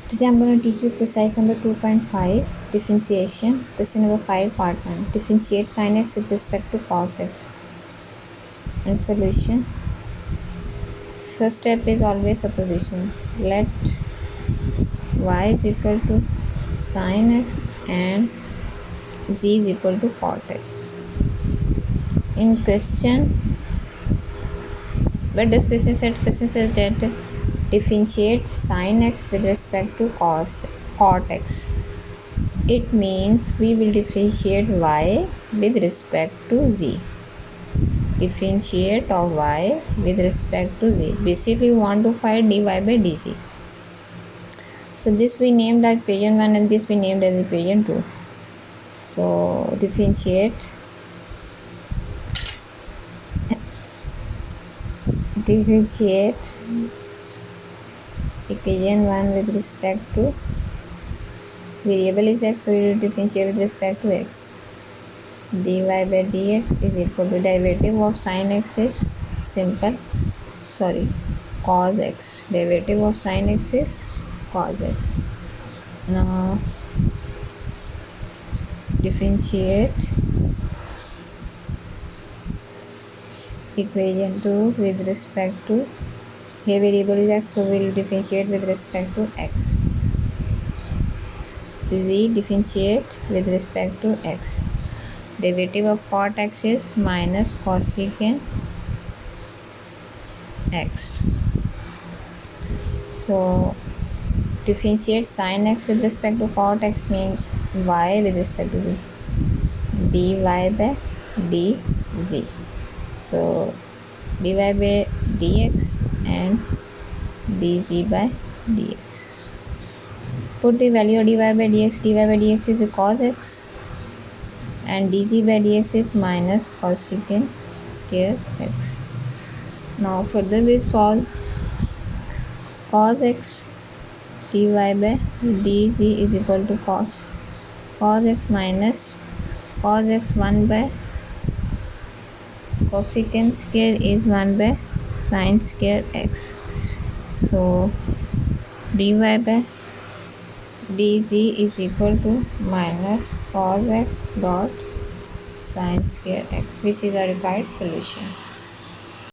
Today I'm going to teach you exercise number 2.5, differentiation. Question number 5, part 1. Differentiate sin x with respect to cos x. And solution. First step is always supposition. Let y is equal to sin x and z is equal to cot x. In question, what does question said? Question says that differentiate sin x with respect to cot x. It means we will differentiate y with respect to z. Differentiate of y with respect to z. Basically, we want to find dy by dz. So this we named as equation 1 and this we named as equation 2. So differentiate equation 1 with respect to variable is x, so we will differentiate with respect to x. Dy by dx is equal to derivative of sin x is cos x. Derivative of sin x is cos x. Now differentiate equation 2 with respect to, here variable is x, so we will differentiate with respect to x. Z differentiate with respect to x. Derivative of cot x is minus cosecant x. So differentiate sin x with respect to cot x means y with respect to z. Dy by dz. So dy by dx and dz by dx. Put the value of dy by dx. Dy by dx is cos x and dz by dx is minus cosecant square x. Now further we solve. Cos x dy by dz is equal to cos x minus cos x 1 by cosecant square is 1 by sin square x. So dy by dz is equal to minus cos x dot sin square x, which is our required solution.